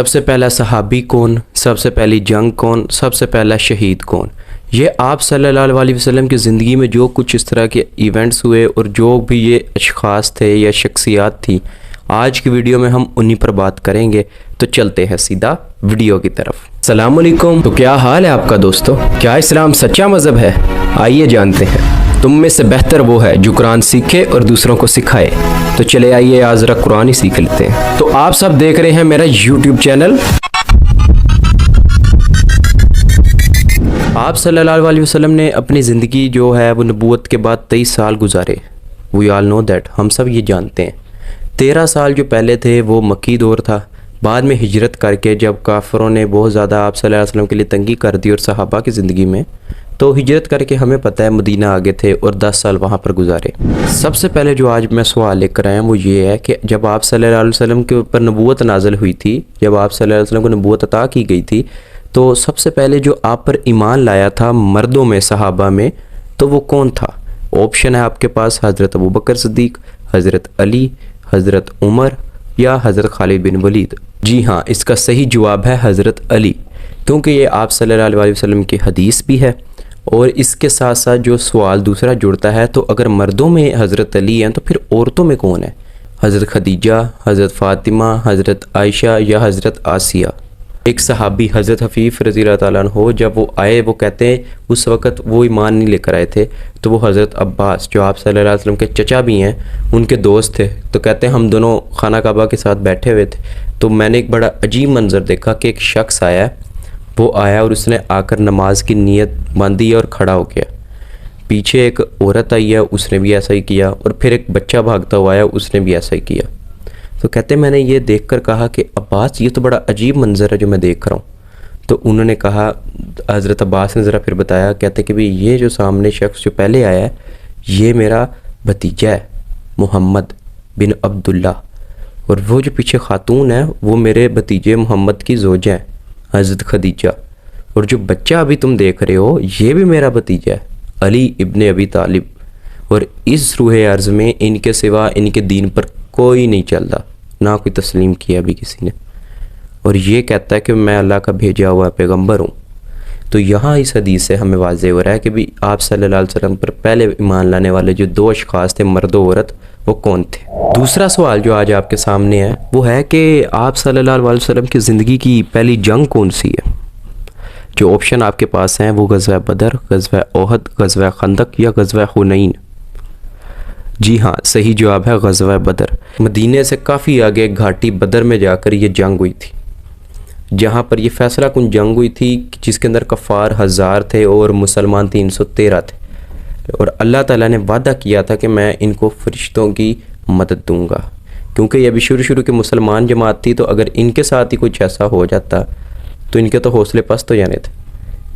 سب سے پہلا صحابی کون، سب سے پہلی جنگ کون، سب سے پہلا شہید کون؟ یہ آپ صلی اللہ علیہ وسلم کی زندگی میں جو کچھ اس طرح کے ایونٹس ہوئے اور جو بھی یہ اشخاص تھے یا شخصیات تھی، آج کی ویڈیو میں ہم انہی پر بات کریں گے۔ تو چلتے ہیں سیدھا ویڈیو کی طرف۔ السلام علیکم، تو کیا حال ہے آپ کا دوستو؟ کیا اسلام سچا مذہب ہے؟ آئیے جانتے ہیں۔ تم میں سے بہتر وہ ہے جو قرآن سیکھے اور دوسروں کو سکھائے۔ تو چلے آئیے آج ذرا قرآن ہی سیکھ لیتے ہیں۔ تو آپ سب دیکھ رہے ہیں میرا یوٹیوب چینل۔ آپ صلی اللہ علیہ وسلم نے اپنی زندگی جو ہے وہ نبوت کے بعد 23 سال گزارے۔ وی آل نو دیٹ، ہم سب یہ جانتے ہیں۔ 13 سال جو پہلے تھے وہ مکی دور تھا، بعد میں ہجرت کر کے جب کافروں نے بہت زیادہ آپ صلی اللہ علیہ وسلم کے لیے تنگی کر دی اور صحابہ کی زندگی میں، تو ہجرت کر کے ہمیں پتہ ہے مدینہ آگے تھے اور 10 سال وہاں پر گزارے۔ سب سے پہلے جو آج میں سوال لے کر آیا وہ یہ ہے کہ جب آپ صلی اللہ علیہ وسلم کے اوپر نبوت نازل ہوئی تھی، جب آپ صلی اللہ علیہ وسلم کو نبوت عطا کی گئی تھی، تو سب سے پہلے جو آپ پر ایمان لایا تھا مردوں میں، صحابہ میں، تو وہ کون تھا؟ آپشن ہے آپ کے پاس: حضرت ابوبکر صدیق، حضرت علی، حضرت عمر یا حضرت خالد بن ولید۔ جی ہاں، اس کا صحیح جواب ہے حضرت علی، کیونکہ یہ آپ صلی اللہ علیہ وسلم کی حدیث بھی ہے۔ اور اس کے ساتھ ساتھ جو سوال دوسرا جڑتا ہے، تو اگر مردوں میں حضرت علی ہیں تو پھر عورتوں میں کون ہے؟ حضرت خدیجہ، حضرت فاطمہ، حضرت عائشہ یا حضرت آسیہ؟ ایک صحابی حضرت حفیف رضی اللہ تعالیٰ عنہ جب وہ آئے، وہ کہتے ہیں اس وقت وہ ایمان نہیں لے کر آئے تھے، تو وہ حضرت عباس جو آپ صلی اللہ علیہ وسلم کے چچا بھی ہیں، ان کے دوست تھے، تو کہتے ہیں ہم دونوں خانہ کعبہ کے ساتھ بیٹھے ہوئے تھے، تو میں نے ایک بڑا عجیب منظر دیکھا کہ ایک شخص آیا، وہ آیا اور اس نے آ کر نماز کی نیت باندھی اور کھڑا ہو گیا۔ پیچھے ایک عورت آئی ہے، اس نے بھی ایسا ہی کیا، اور پھر ایک بچہ بھاگتا ہوا آیا، اس نے بھی ایسا ہی کیا۔ تو کہتے ہیں میں نے یہ دیکھ کر کہا کہ عباس، یہ تو بڑا عجیب منظر ہے جو میں دیکھ رہا ہوں۔ تو انہوں نے کہا، حضرت عباس نے ذرا پھر بتایا، کہتے کہ بھی یہ جو سامنے شخص جو پہلے آیا ہے، یہ میرا بھتیجا ہے محمد بن عبداللہ، اور وہ جو پیچھے خاتون ہے وہ میرے بھتیجے محمد کی زوجہ ہے حضرت خدیجہ، اور جو بچہ ابھی تم دیکھ رہے ہو یہ بھی میرا بھتیجا ہے علی ابن ابی طالب، اور اس روح عرض میں ان کے سوا ان کے دین پر کوئی نہیں چلتا، نہ کوئی تسلیم کیا ابھی کسی نے، اور یہ کہتا ہے کہ میں اللہ کا بھیجا ہوا پیغمبر ہوں۔ تو یہاں اس حدیث سے ہمیں واضح ہو رہا ہے کہ بھی آپ صلی اللہ علیہ وسلم پر پہلے ایمان لانے والے جو 2 اشخاص تھے، مرد و عورت، وہ کون تھے؟ دوسرا سوال جو آج آپ کے سامنے ہے وہ ہے کہ آپ صلی اللہ علیہ وسلم کی زندگی کی پہلی جنگ کون سی ہے؟ جو آپشن آپ کے پاس ہیں وہ غزوہ بدر، غزوہ احد، غزوہ خندق یا غزوہ حنین۔ جی ہاں، صحیح جواب ہے غزوہ بدر۔ مدینے سے کافی آگے گھاٹی بدر میں جا کر یہ جنگ ہوئی تھی، جہاں پر یہ فیصلہ کن جنگ ہوئی تھی جس کے اندر کفار 1000 تھے اور مسلمان 313 تھے، اور اللہ تعالیٰ نے وعدہ کیا تھا کہ میں ان کو فرشتوں کی مدد دوں گا، کیونکہ یہ ابھی شروع کے مسلمان جماعت تھی، تو اگر ان کے ساتھ ہی کچھ ایسا ہو جاتا تو ان کے تو حوصلے پست ہو جانے تھے،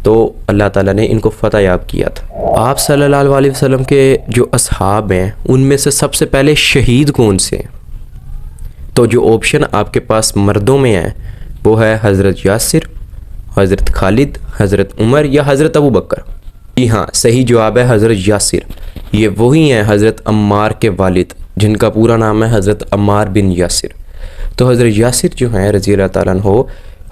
تو اللہ تعالیٰ نے ان کو فتح یاب کیا تھا۔ آپ صلی اللہ علیہ وسلم کے جو اصحاب ہیں ان میں سے سب سے پہلے شہید کون سے ہیں؟ تو جو آپشن آپ کے پاس مردوں میں ہیں وہ ہے حضرت یاسر، حضرت خالد، حضرت عمر یا حضرت ابوبکر۔ جی ہاں، صحیح جواب ہے حضرت یاسر۔ یہ وہی ہیں حضرت عمار کے والد، جن کا پورا نام ہے حضرت عمار بن یاسر۔ تو حضرت یاسر جو ہیں رضی اللہ تعالیٰ عنہ،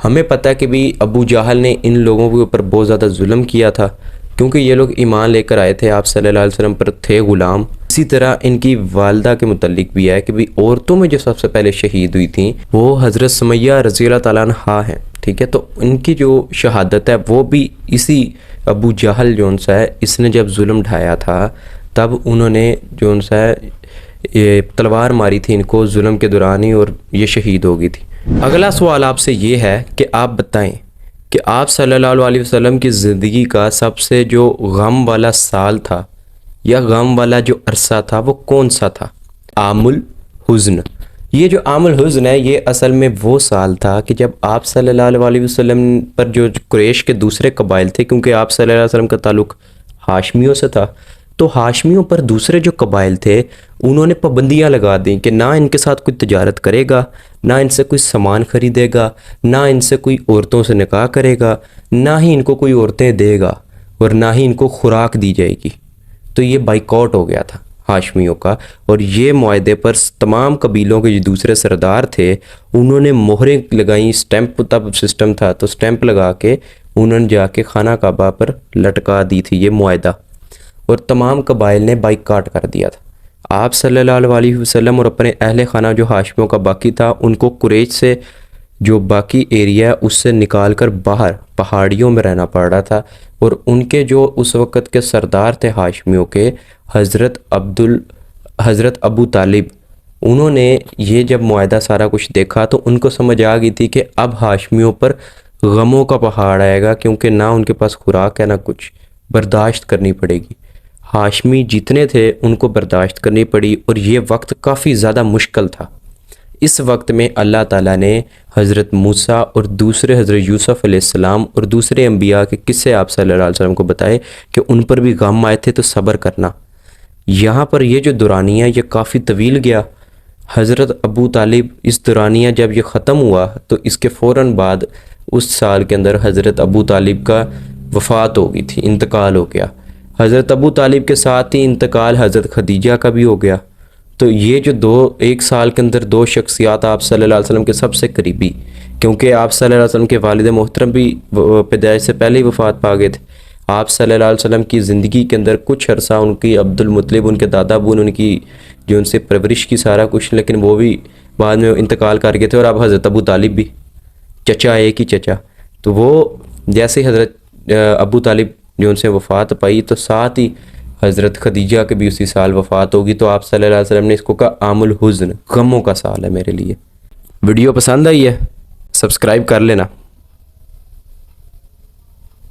ہمیں پتہ ہے کہ بھی ابو جہل نے ان لوگوں کے اوپر بہت زیادہ ظلم کیا تھا، کیونکہ یہ لوگ ایمان لے کر آئے تھے، آپ صلی اللہ علیہ وسلم پر تھے غلام۔ اسی طرح ان کی والدہ کے متعلق بھی ہے کہ بھی عورتوں میں جو سب سے پہلے شہید ہوئی تھیں وہ حضرت سمیہ رضی اللہ تعالیٰ عنہا ہیں، ٹھیک ہے؟ تو ان کی جو شہادت ہے وہ بھی اسی ابو جہل جو ان سا ہے، اس نے جب ظلم ڈھایا تھا تب انہوں نے جو ان سا ہے یہ تلوار ماری تھی ان کو ظلم کے دوران ہی، اور یہ شہید ہو گئی تھی۔ اگلا سوال آپ سے یہ ہے کہ آپ بتائیں کہ آپ صلی اللہ علیہ وسلم کی زندگی کا سب سے جو غم والا سال تھا یا غم والا جو عرصہ تھا وہ کون سا تھا؟ عام الحزن۔ یہ جو عام الحزن ہے یہ اصل میں وہ سال تھا کہ جب آپ صلی اللہ علیہ وسلم پر جو قریش کے دوسرے قبائل تھے، کیونکہ آپ صلی اللہ علیہ وسلم کا تعلق ہاشمیوں سے تھا، تو ہاشمیوں پر دوسرے جو قبائل تھے انہوں نے پابندیاں لگا دیں کہ نہ ان کے ساتھ کوئی تجارت کرے گا، نہ ان سے کوئی سامان خریدے گا، نہ ان سے کوئی عورتوں سے نکاح کرے گا، نہ ہی ان کو کوئی عورتیں دے گا، اور نہ ہی ان کو خوراک دی جائے گی۔ تو یہ بائیکاٹ ہو گیا تھا، ہاشمیوں کا، اور یہ معاہدے پر تمام قبیلوں کے جو دوسرے سردار تھے انہوں نے مہریں لگائیں، اسٹیمپ تب سسٹم تھا تو اسٹیمپ لگا کے انہوں نے جا کے خانہ کعبہ پر لٹکا دی تھی یہ معاہدہ، اور تمام قبائل نے بائیکاٹ کر دیا تھا۔ آپ صلی اللہ علیہ وسلم اور اپنے اہل خانہ جو ہاشمیوں کا باقی تھا ان کو قریش سے جو باقی ایریا ہے اس سے نکال کر باہر پہاڑیوں میں رہنا پڑ رہا تھا، اور ان کے جو اس وقت کے سردار تھے ہاشمیوں کے حضرت ابو طالب، انہوں نے یہ جب معاہدہ سارا کچھ دیکھا تو ان کو سمجھ آ گئی تھی کہ اب ہاشمیوں پر غموں کا پہاڑ آئے گا، کیونکہ نہ ان کے پاس خوراک ہے نہ کچھ، برداشت کرنی پڑے گی۔ ہاشمی جتنے تھے ان کو برداشت کرنی پڑی، اور یہ وقت کافی زیادہ مشکل تھا۔ اس وقت میں اللہ تعالیٰ نے حضرت موسیٰ اور دوسرے حضرت یوسف علیہ السلام اور دوسرے انبیاء کے قصے آپ صلی اللہ علیہ وسلم کو بتائے کہ ان پر بھی غم آئے تھے تو صبر کرنا۔ یہاں پر یہ جو دورانیہ یہ کافی طویل گیا۔ حضرت ابو طالب اس دورانیہ جب یہ ختم ہوا تو اس کے فوراً بعد اس سال کے اندر حضرت ابو طالب کا وفات ہو گئی تھی، انتقال ہو گیا۔ حضرت ابو طالب کے ساتھ ہی انتقال حضرت خدیجہ کا بھی ہو گیا۔ تو یہ جو ایک سال کے اندر دو شخصیات آپ صلی اللہ علیہ وسلم کے سب سے قریبی، کیونکہ آپ صلی اللہ علیہ وسلم کے والد محترم بھی پیدائش سے پہلے ہی وفات پا گئے تھے۔ آپ صلی اللہ علیہ وسلم کی زندگی کے اندر کچھ عرصہ ان کی عبد المطلب ان کے دادا ابو نے ان کی جو ان سے پرورش کی سارا کچھ، لیکن وہ بھی بعد میں انتقال کر گئے تھے، اور اب حضرت ابو طالب بھی چچا ایک ہی چچا، تو وہ جیسے حضرت ابو طالب جو ان سے وفات پائی تو ساتھ ہی حضرت خدیجہ کے بھی اسی سال وفات ہوگی۔ تو آپ صلی اللہ علیہ وسلم نے اس کو کہا عام الحزن، غموں کا سال ہے میرے لیے۔ ویڈیو پسند آئی ہے سبسکرائب کر لینا۔